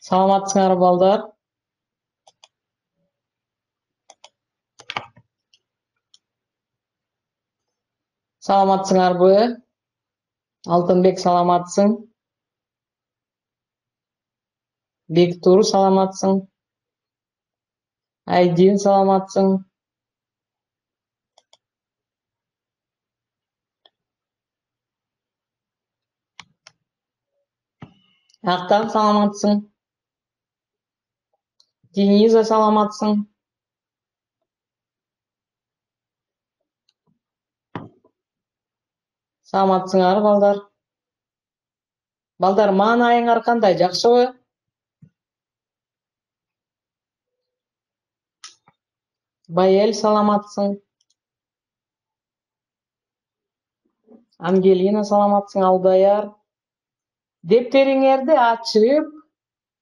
Саламатсыңар балдар. Саламатсыңарбы? Алтынбек саламатсың? Бектур саламатсың? Айдин саламатсың? Актан саламатсың? Дениза саламатсың? Саламатсыңар балдар. Балдар, маанайыңар кандай, жакшыбы? Байел саламатсың? Ангелина саламатсың? Алдаяр. Дептериңерди ачып,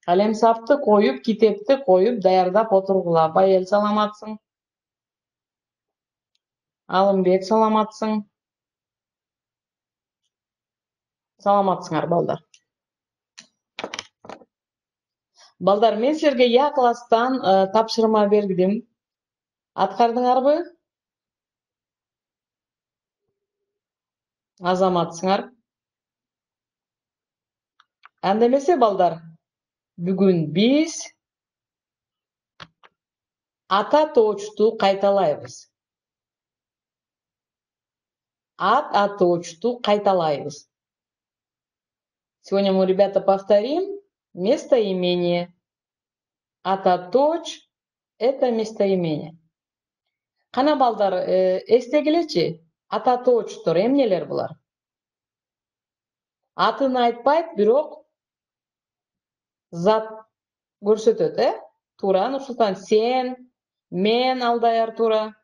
калемсапты коюп, китепти коюп даярдап отургула. Байел саламатсың? Алымбек саламатсың? Саламатсыңар балдар. Балдар, мен силерге Я класстан тапшырма бергидим. Аткардыңарбы? Азаматсыңар. Анда эмесе балдар, бүгүн биз ата тоочту кайталайбыз. Ат тоочту кайталайбыз. Сегодня мы, ребята, повторим местоимение. Ататоч – это местоимение. Кана балдар, эстегилечи, ататочтор эмнелер булар? Атын айтпайт, бирок зат көрсөтөт, Туура, Нурсултан, сен, мен, Алдаяр, туура.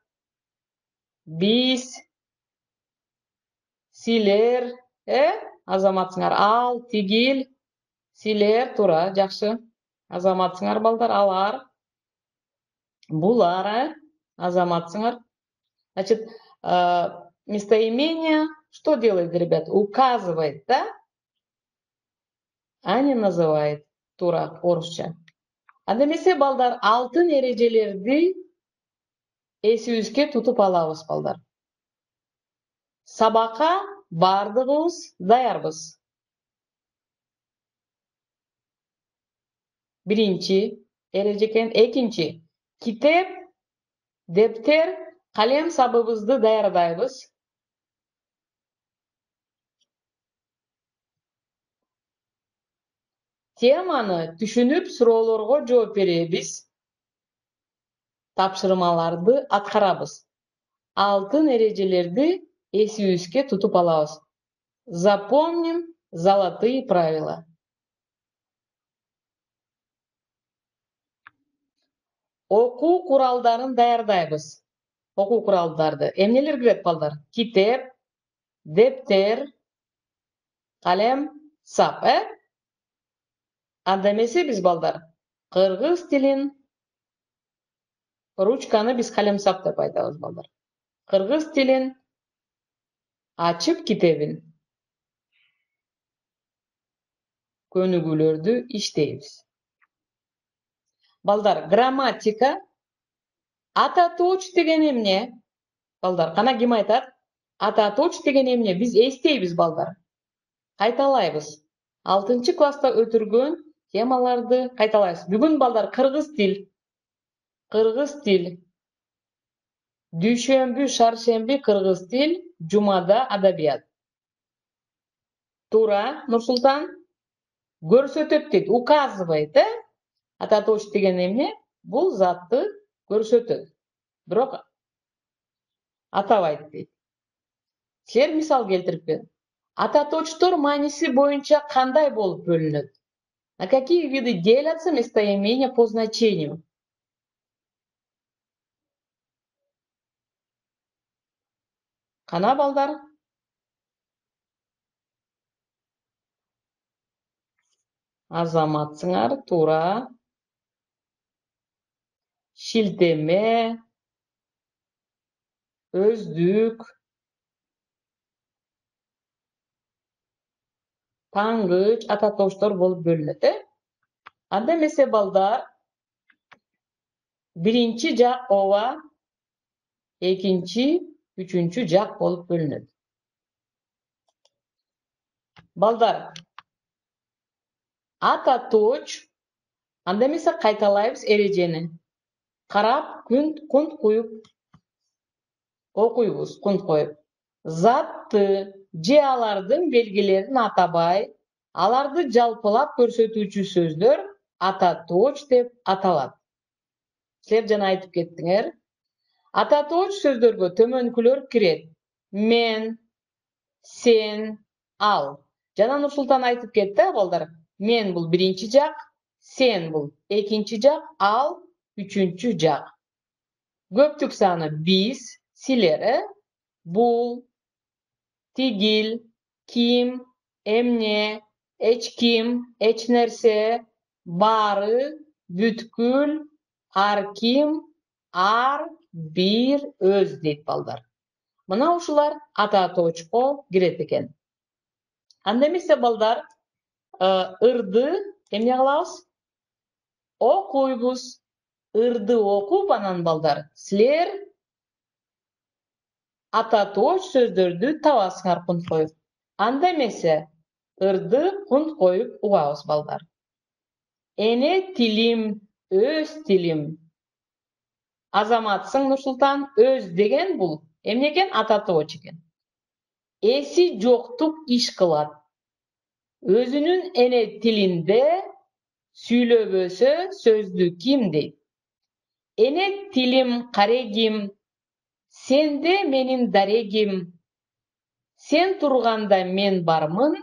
Биз, силер, азаматсыңар, ал, тигил, силер, туура, жакшы. Азаматсыңар балдар, алар, булар, азаматсыңар. Значит, местоимение что делает, ребят? Указывает, да? А не называет. Тура, орусча. Анда эмесе балдар, алтын эрежелерди эсибизге тутуп алабыз балдар. Сабакка бардыгыбыз даярбыз. Биринчи эреже экен, экинчи китеп, дептер, калем сабыбызды даярдайбыз. Теманы түшүнүп, суроолорго жооп беребиз. Тапшырмаларды аткарабыз. Алтын эрежелерди эсибизге тутуп алабыз. Запомним золотые правила. Окуу куралдарын даярдайбыз. Окуу куралдарды эмнелер кирет балдар? Китеп, дептер, калем, сап, Анда эмесе биз балдар, кыргыз тилин ручканы биз калемсап деп айтабыз балдар. Кыргыз тилин ачып китебин, көнүгүүлөрдү иштейбиз. Балдар, грамматика, ататоч деген эмне? Балдар, кана ким айтат? Ататоч деген эмне? Биз эстейбиз балдар. Кайталайбыз. 6 класста өтүргөн темаларды кайталайбыз. Бүгүн балдар кыргыз тил. Кыргыз тил. Дүйшөмбү, шаршемби кыргыз тил, жумада адабият. Туура, Нурсултан? Көрсөтөт дейт, указывает, Ататоч деген эмне? Бул затты көрсөтөт. Бирок атабайт дейт. Силер мисал келтирип бер. Ататочтор мааниси боюнча кандай болуп бөлүнөт? На какие виды делятся местоимения по значению? Кана балдар? Азаматсыңар, туура. Шилтеме, өздүк, таңгыч, ата тоштор болуп бөлүнөт. Анда эмесе балдар, биринчи жак ооба, экинчи, үчүнчү жак болуп бөлүнөт. Балдар, ата точ, анда эмесе кайталайбыз эрежени. Карап, кунт коюп окуйбуз, кунт коюп. Затты же алардын белгилерин атабай, аларды жалпылап көрсөтүүчү сөздөр ата точ деп аталат. Силер жана айтып кеттиңер. Ата точ сөздөргө төмөнкүлөр кирет. Мен, сен, ал. Жана Нурсултан айтып кетти, балдар. Мен бул биринчи жак, сен бул экинчи жак, ал үчүнчү жак. Көптүк саны биз, силер, бул, тигил, ким, эмне, эч нерсе, баары, бүткүл, ар ким, ар, бир, өз дейт балдар. Мына ушулар ата точко кирет экен. Анда эмесе балдар, ырды эмне кылабыз? Окуйбуз. Ырды окуп анан балдар, силер ата точ сөздөрдү табасыңар кунт коюп. Анда эмесе ырды кунт коюп угабыз балдар. Эне тилим, өз тилим. Азаматсың Нурсултан, өз деген бул эмне экен? Ата точ экен. Эси жоктук иш кылат. Өзүнүн эне тилинде сүйлөбөсө сөздү ким дейт? Эне тилим карегим, сенде менин дарегим. Сен турганда мен бармын,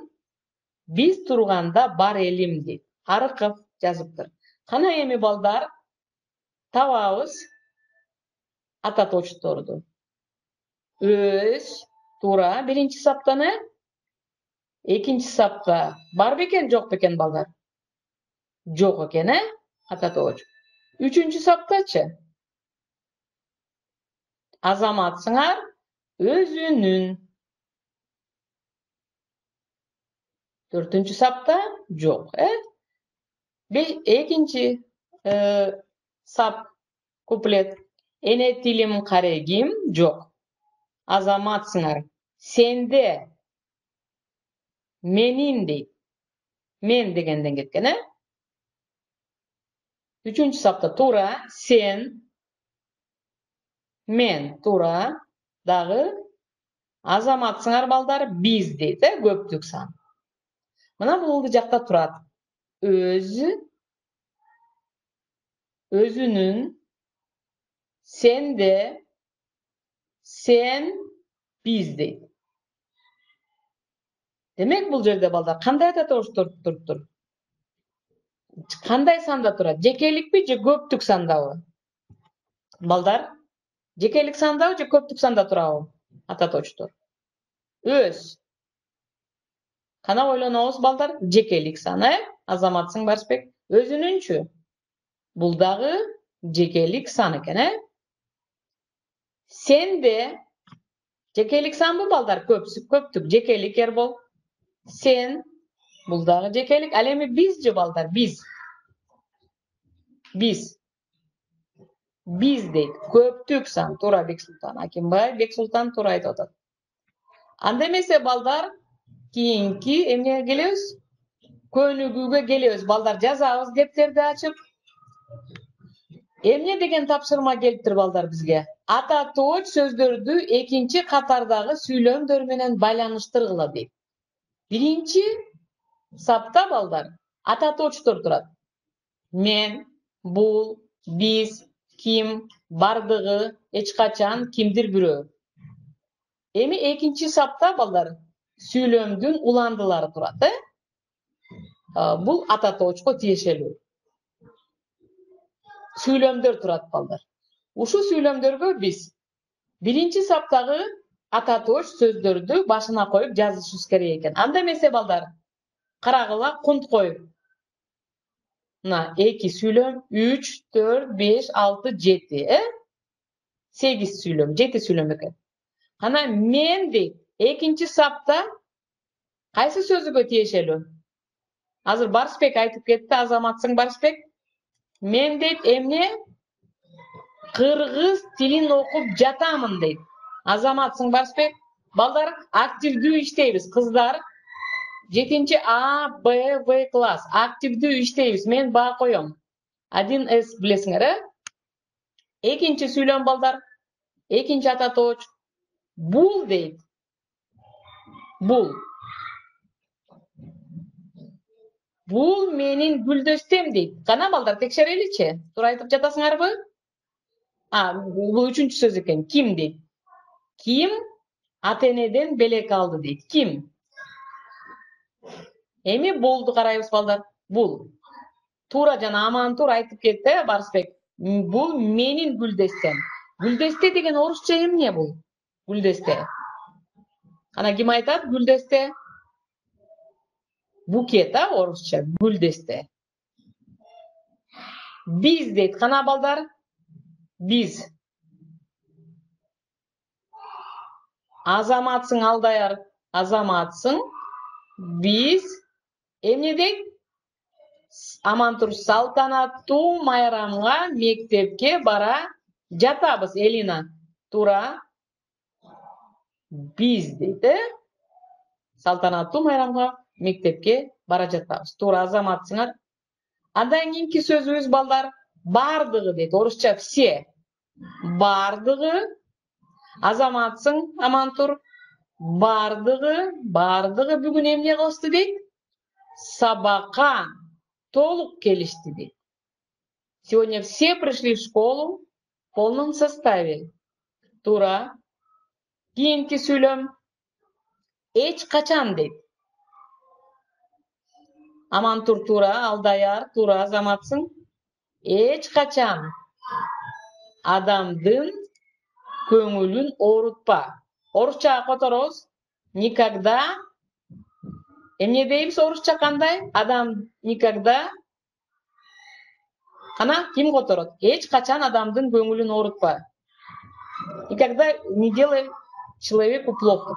биз турганда бар элим дейт. Арыков жазыптыр. Кана эми балдар, табабыз ата точторду. Өз, тура, биринчи саптаны, экинчи сапта бар бекен, жок бекен балдар? Жок экен, ата точ. Үчүнчү саптачы? Азаматсыңар, өзүнүн. Төртүнчү сапта жок, экинчи сап куплет. Эне тилим карегим жок. Азаматсыңар, сенде менин дейт. Мен дегенден кеткен, Үчүнчү сапта туура, сен, мен, туура, дагы азаматсыңар балдар, биз дейт, көптүк сан. Мына бул жакта турат. Өз, өзүнүн, сенде, сен, биз дейт. Демек бул жерде балдар кандай ата тоштор туруптур? Кандай санда турат? Жекеликпи же көптүк сандабы? Балдар, жекелик сандабы же көптүк санда турабы ата точтор? Өз. Кана ойлонобуз балдар? Жекелик саны, Азаматсың Барсбек. Өзүнүнчү? Бул дагы жекелик сан экен, Сенде жекелик санбы балдар? Көптүк, жекелик Эрбол. Сен, бул дагы жекелик. Ал эми биз же балдар? Биз. Биз дейт. Көптүк сан. Туура Бексултан. Акимбай, Бексултан туура айтып атат. Анда эмесе балдар, кийинки эмнеге келебиз? Көнүгүүгө келебиз. Балдар, жазабыз дептерди ачып. Эмне деген тапшырма келиптир балдар бизге? Ата точ сөздөрдү экинчи катардагы сүйлөмдөр менен байланыштыргыла дейт. Биринчи сапта балдар ата точтор турат. Мен, бул, биз, ким, бардыгы, эч качан, кимдир бирөө. Эми экинчи сапта балдар сүйлөмдүн уландылары турат, Бул ата точко тиешелүү. Сүйлөмдөр турат балдар. Ушу сүйлөмдөргө биз биринчи саптагы ата точ сөздөрдү башына коюп жазышыбыз керек экен. Анда эмесе балдар, карагыла кунт коюп. Мына 2 сүйлөм, 3, 4, 5, 6, 7, 8 сүйлөм, 7 сүйлөм экен. Кана мен дейт, экинчи сапта кайсы сөзгө тиешелүү? Азыр Барысбек айтып кетти, Азаматсың Барысбек. Мен дейт эмне кыргыз тилин окуп жатамын дейт. Азаматсың Барысбек. Балдар активдүү иштейбиз. Кыздар 7 А, Б, В класс. Активдүү иштейбиз. Мен баа коём. 1С билесиңер, Экинчи сүйлөм балдар. Экинчи ата тооч. Бул дейт. Бул. Бул менин гүлдөстем дейт. Кана балдар текшереличи. Туура айтып жатасыңарбы? Бул үчүнчү сөз экен. Ким дейт. Ким ата-энеден белек алды дейт. Ким? Эми болду карайбыз балдар. Бул. Туура жана Амантур айтып кетти, Барысбек. Бул менин гүлдөстем. Гүлдөстө деген орусча эмне бул? Гүлдөстө. Ана ким айтат гүлдөстө? Букет, орусча гүлдөстө. Биз дейт. Кана балдар? Биз. Азаматсың Алдаяр. Азаматсың. Биз эмне дейт? Амантур салтанаттуу майрамга мектепке бара жатабыз, Элина. Туура. Биз дейт, салтанаттуу майрамга мектепке бара жатабыз. Туура, Азаматсыңар. Андан кийинки сөзүбүз балдар бардыгы дейт. Орусча все. Бардыгы. Азаматсың Амантур. Бардыгы бүгүн эмне кылышты дейт? Сабакка толук келишти дейт. Сегодня все пришли в школу в полном составе. Туура. Кийинки сүйлөм эч качан дейт. Амантур туура, Алдаяр туура, Азаматсың. Эч качан адамдын көңүлүн оорутпа. Орусча которобуз. Никогда. Эмне дейбиз орусча кандай? Адам никогда. Кана ким которот? Эч качан адамдын көңүлүн оорутпа. Никогда не делай человеку плохо.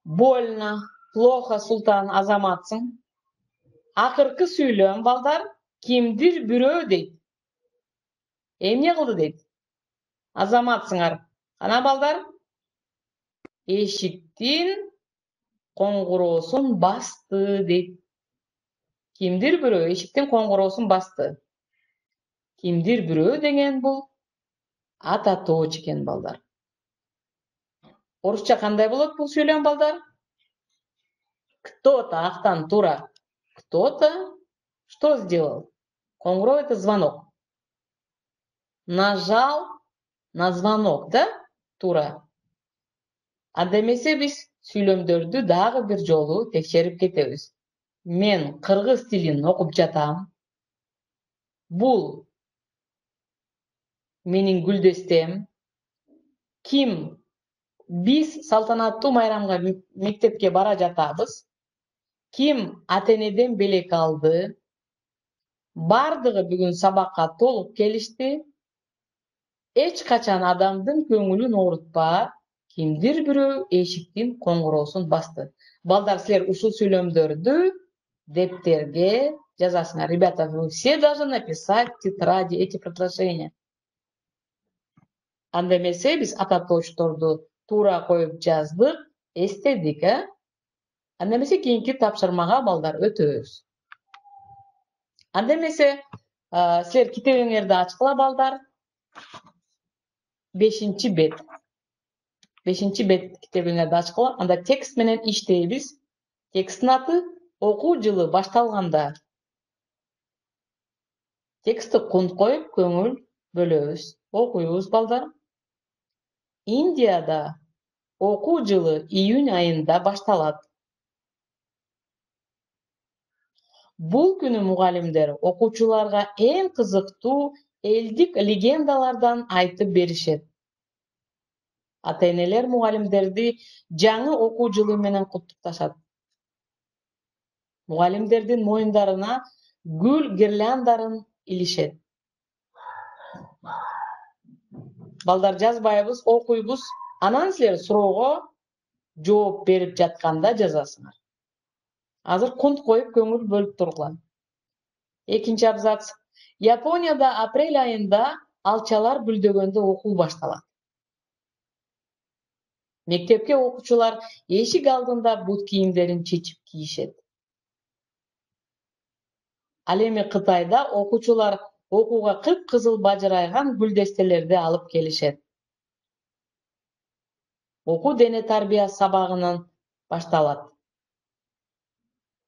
Больно, плохо, Султан, Азаматсың. Акыркы сүйлөм балдар кимдир бирөө дейт. Эмне кылды дейт? Азаматсыңар. Кана балдар? Эшиктин коңгуроосун басты дейт. Кимдир бирөө эшиктин коңгуроосун басты. Кимдир бирөө деген бул ата тооч экен балдар. Орусча кандай болот бул сүйлөм балдар? Кто-то, актан туура. Кто-то что сделал? Коңгуроо это звонок. Нажал на звонок, да? Туура. Анда эмесе биз сүйлөмдөрдү дагы бир жолу текшерип кетебиз. Мен кыргыз тилин окуп жатам. Бул менин гүлдөстем. Ким? Биз салтанаттуу майрамга мектепке бара жатабыз. Ким ата-энеден белек алды? Бардыгы бүгүн сабакка толук келишти. Эч качан адамдын көңүлүн оорутпа. Кимдир бирөө эшиктин коңгуроосун басты. Балдар, силер ушул сүйлөмдөрдү дептерге жазасыңар. Ребята, вы все должны написать в тетради эти предложения. Анда эмесе биз ата тоочторду туура коюп жаздык, эстедик, Анда эмесе кийинки тапшырмага балдар өтөбүз. Анда эмесе силер китебиңерди ачкыла балдар. 5-бет. 5-бет китебиңерди ачкыла. Анда текст менен иштейбиз. Тексттин аты окуу жылы башталганда. Текстти кунт коюп көңүл бөлөбүз. Окуйбуз балдар. Индияда окуу жылы июнь айында башталат. Бул күнү мугалимдер окуучуларга эң кызыктуу элдик легендалардан айтып беришет. Ата-энелер мугалимдерди жаңы окуу жылы менен куттукташат. Мугалимдердин моюндарына гүл гирляндарын илишет. Балдар жазбайбыз, окуйбуз. Анан силер суроого жооп берип жатканда жазасыңар. Азыр кунт коюп көңүл бөлүп тургула. Экинчи абзац. Японияда апрель айында алчалар гүлдөгөндө окуу башталат. Мектепке окуучулар эшик алдында бут кийимдерин чечип кийишет. Ал эми Кытайда окуучулар окууга кып-кызыл бажырайган гүлдестелерди алып келишет. Окуу дене тарбия сабагынан башталат.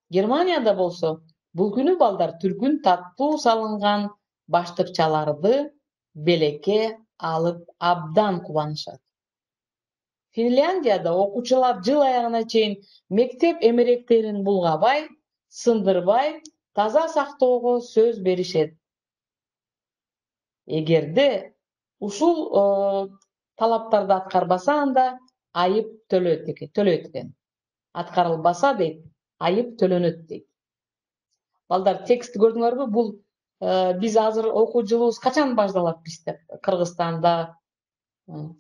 Германияда болсо, бул күнү балдар түркүн таттуу салынган баштыкчаларды белекке алып абдан кубанышат. Финляндияда окуучулар жыл аягына чейин мектеп эмеректерин булгабай, сындырбай, таза сактоого сөз беришет. Эгерде ушул талаптарды аткарбаса, анда айып төлөйт экен. Аткарылбаса дейт, айып төлөнөт дейт. Балдар, текстти көрдүңөрбү? Бул биз азыр окуу жылыбыз качан башталат бизде? Кыргызстанда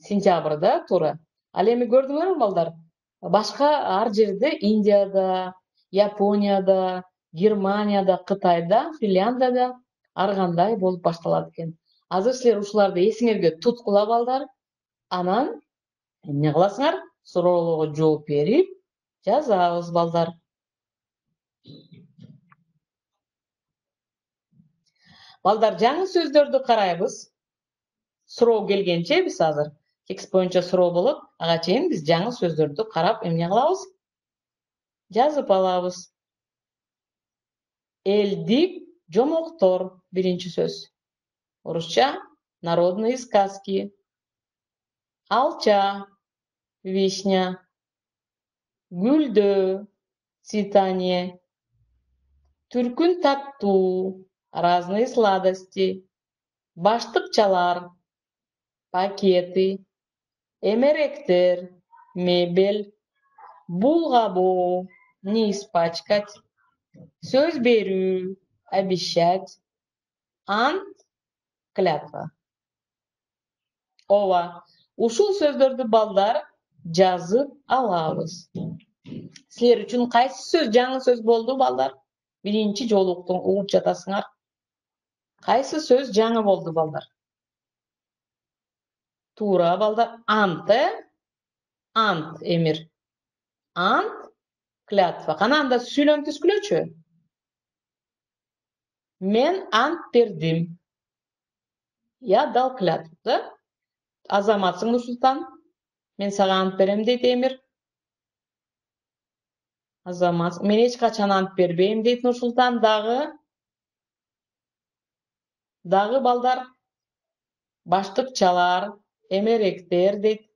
сентябрда туура. Ал эми көрдүңөрбү балдар? Башка ар жерде, Индияда, Японияда, Германияда, Кытайда, Финляндияда ар кандай болуп башталат экен. Азыр силер ушуларды эсиңерге туткула балдар. Анан эмне кыласыңар? Суроолорго жооп берип жазабыз балдар. Балдар, жаңы сөздөрдү карайбыз. Суроо келгенче биз азыр текст боюнча суроо болот. Ага чейин биз жаңы сөздөрдү карап эмне кылабыз? Жазып алабыз. Элдик жомоктор биринчи сөз. Орусча народные сказки. Алча, вишня. Гүлдөө, цветание. Түркүн таттуу, разные сладости. Баштыкчалар, пакеты. Эмеректер, мебель. Булгабоо, не испачкать. Сөз берүү, обещать. Ант, клятва. Ооба, ушул сөздөрдү балдар жазып алабыз. Силер үчүн кайсы сөз жаңы сөз болду балдар? Биринчи жолу угуп жатасыңар. Кайсы сөз жаңы болду балдар? Туура балдар, ант, ант эмир. Ант, клятва. Кана анда сүйлөм түзгүлөчү. Мен ант бердим. Я дал клятву, да? Азаматсың, Нурсултан. Мен сага ант берем дейт Эмир. Азамат, мен эч качан ант бербейм дейт Нурсултан. Дагы балдар, баштыкчалар, эмеректер дейт.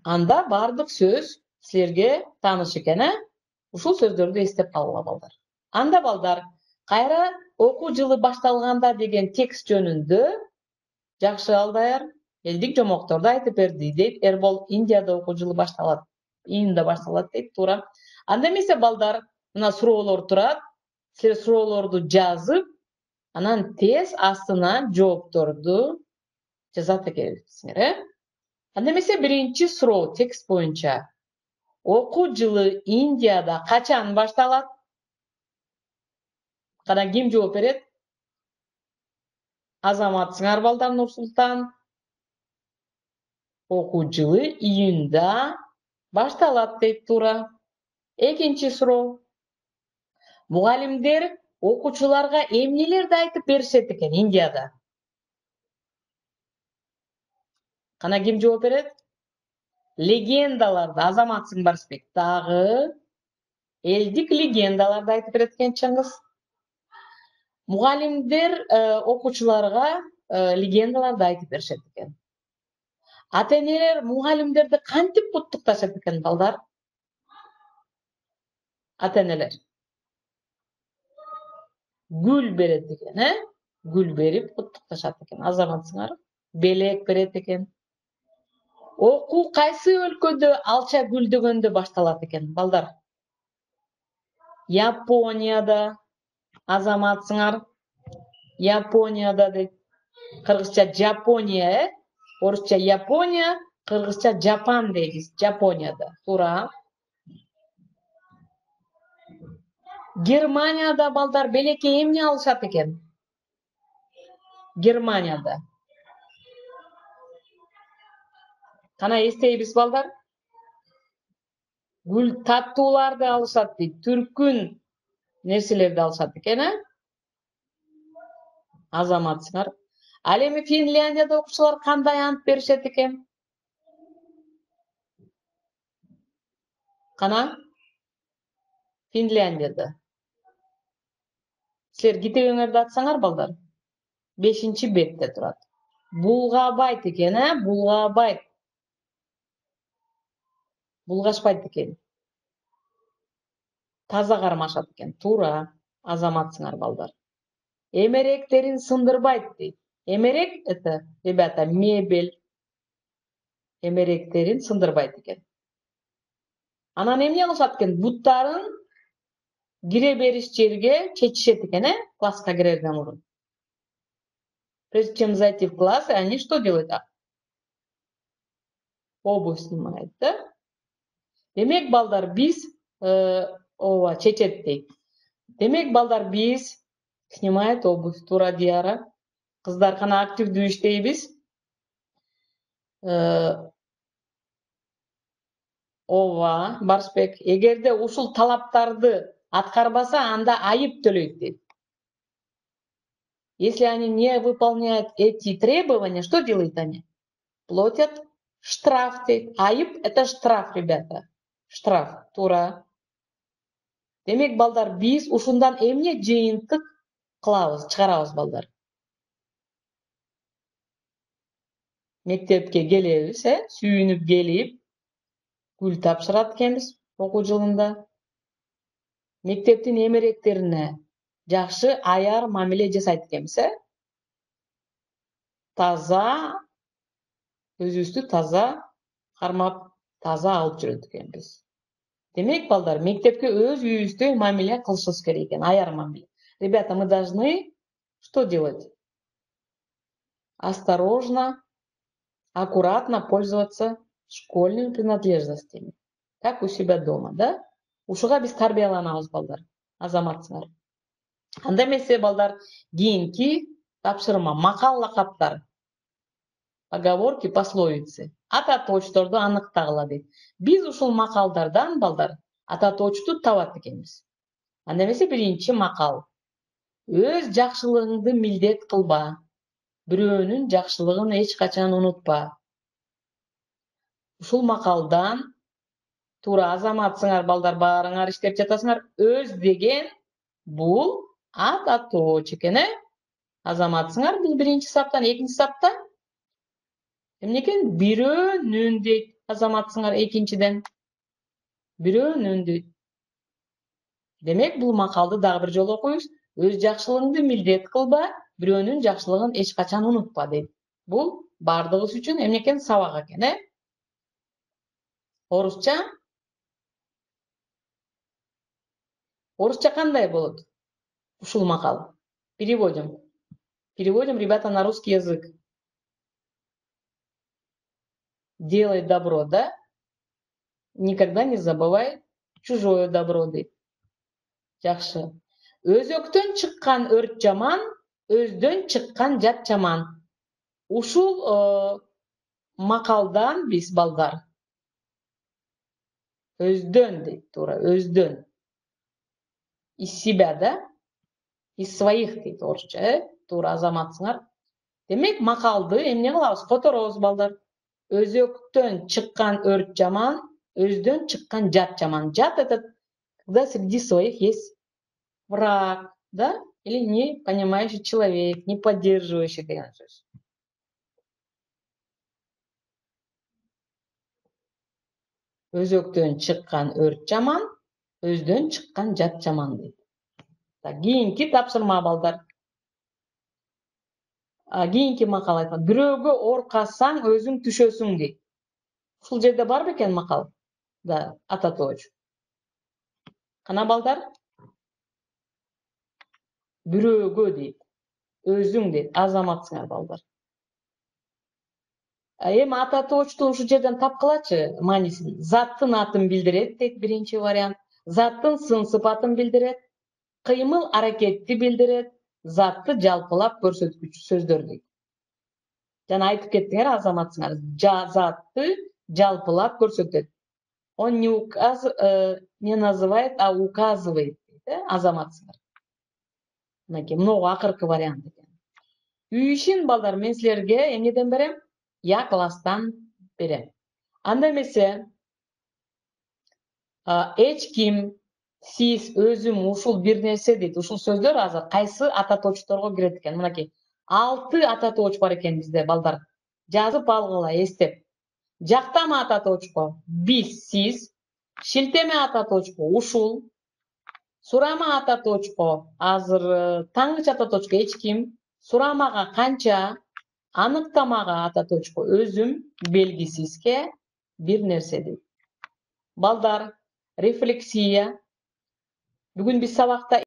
Анда бардык сөз силерге тааныш экен, Ушул сөздөрдү эстеп калгыла балдар. Анда балдар, кайра окуу жылы башталганда деген текст жөнүндө жакшы алдаяр элдик жомокторду айтып берди дейт. Эрбол, Индияда окуу жылы башталат. Июнда башталат дейт, туура. Анда эмесе балдар, мына суроолор турат. Силер суроолорду жазып, анан тез астына жоопторду жазат экенсиңер, Анда эмесе биринчи суроо текст боюнча. Окуу жылы Индияда качан башталат? Кана ким жооп берет? Азаматсыңар балдар, Нурсултан. Окуу жылы июнда башталат дейт, туура. Экинчи суроо. Мугалимдер окуучуларга эмнелерди айтып беришет экен Индияда? Кана ким жооп берет? Легендаларды. Азаматсың, Барысбек. Дагы элдик легендаларды айтып берет экен Чыңгыз. Мугалимдер окуучуларга легендаларды айтып беришет экен. Ата-энелер мугалимдерди кантип куттукташат экен балдар? Ата-энелер гүл берет экен, Гүл берип куттукташат экен. Азаматсыңар. Белек берет экен. Окуу кайсы өлкөдө алча гүлдөгөндө башталат экен балдар? Японияда. Азаматсыңар. Японияда дейт. Кыргызча Жапония, орусча Япония, кыргызча Жапан дейбиз. Жапонияда. Туура. Германияда балдар белекке эмне алышат экен? Германияда. Кана эстейбиз балдар? Гүл таттууларды алышат дейт. Түркүн нерселерди алышат экен, азаматсыңар. Ал эми Финляндияда окуучулар кандай ант беришет экен? Кана? Финляндияда. Силер китебиңерди атсаңар балдар. 5-бетте турат. Булгабайт экен, булгабайт. Булгашпайт экен. Таза кармашат экен. Туура, азаматсыңар балдар. Эмеректерин сындырбайт дейт. Эмерек это, ребята, мебель. Эмеректерин сындырбайт экен. Анан эмне кылышат экен? Буттарын кире бериш жерге чечишет экен, класска кирерден мурун. Прежде чем зайти в класс, они что делают? Обувь снимают, да? Демек балдар биз чечет дейт. Демек балдар биз снимает обувь, туура Диара. Кыздар кана активдүү иштейбиз. Ооба, Барсбек, эгерде ушул талаптарды аткарбаса, анда айып төлөйт дейт. Если они не выполняют эти требования, что делают они? Платят штраф дейт. Айып — это штраф, ребята. Штраф, туура. Демек балдар биз ушундан эмне жыйынтык кылабыз, чыгарабыз балдар? Мектепке келебиз, сүйүнүп келип, гүл тапшырат экенбиз окуу жылында. Мектептин эмеректерине жакшы аяр мамиле жасайт экенбиз, Таза, өзүбүздү таза кармап, таза алып жүрөт экенбиз. Демек балдар, мектепке өз үйүбүздөй мамиле кылышыбыз керек экен, аяр мамиле. Ребята, мы должны что делать? Осторожно, аккуратно пользоваться школьными принадлежностями, как у себя дома, да? Ушуга биз тарбияланабыз балдар, азаматсыңар. Анда эмесе балдар, кийинки тапшырма, макал лакаптар, поговорки, пословицы, ата точторду аныктагыла дейт. Биз ушул макалдардан балдар ата точту табат экенбиз. Анда эмесе биринчи макал. Өз жакшылыгыңды милдет кылба. Бирөөнүн жакшылыгын эч качан унутпа. Ушул макалдан туура азаматсыңар балдар, баарыңар иштеп жатасыңар. Өз деген бул ата точ экен, азаматсыңар. Бул биринчи саптан, экинчи сапта эмне экен? Бирөөнүн дейт, азаматсыңар. Экинчиден бирөөнүн дейт. Демек бул макалды дагы бир жолу окуйбуз. Өз жакшылыгыңды милдет кылба, бирөөнүн жакшылыгын эч качан унутпа дейт. Бул бардыгыбыз үчүн эмне экен? Сабак экен, Орусча? Орусча кандай болот? Ушул макал. Переводим. Переводим, ребята, на русский язык. Делай добро, да? Никогда не забывай чужое добро дейт. Жакшы. Өзөктөн чыккан өрт жаман, өздөн чыккан жат жаман. Ушул макалдан биз балдар өздөн дейт, туура, өздөн. Из себя, да? Из своих дейт орусча, туура азаматсыңар. Демек макалды эмне кылабыз? Которобуз балдар. Өзөктөн чыккан өрт жаман, өздөн чыккан жат жаман. Жат — это когда среди своих есть враг, да? Или не понимающий человек, не поддерживающий деген сөз. Өзөктөн чыккан өрт жаман, өздөн чыккан жат жаман дейт. Кийинки тапшырма балдар. Кийинки макал айтат. Бирөөгө оркасаң, өзүң түшөсүң дейт. Ушул жерде бар бекен макал? Да, ата точ. Кана балдар? Бирөөгө дейт. Өзүң дейт, азаматсыңар балдар. Эми ата точту ушул жерден тапкылачы маанисин. Заттын атын билдирет дейт биринчи вариант. Заттын сын сыпатын билдирет. Кыймыл аракетти билдирет. Затты жалпылап көрсөткүчү сөздөр дейт. Жана айтып кеттиңер азаматсыңар. Затты жалпылап көрсөтөт. Он не называет, а указывает дейт, азаматсыңар. Мынакей могу акыркы вариант экен. Үй ишин балдар мен силерге эмнеден берем? Я класстан берем. Анда эмесе эч ким, сиз, өзүм, ушул бир нерсе дейт. Ушул сөздөр азыр кайсы ата точторго кирет экен? Мынакей 6 ата точ бар экен бизде балдар. Жазып алгыла, эстеп. Жактама ата точко биз, сиз, шилтеме ата точко ушул, сурама ата точко азыр, таңгыч ата точко эч ким, сурамага канча, аныктамага ата точко өзүм, белгисизге бир нерсе дейт. Балдар, рефлексия. Бүгүн биз сабакта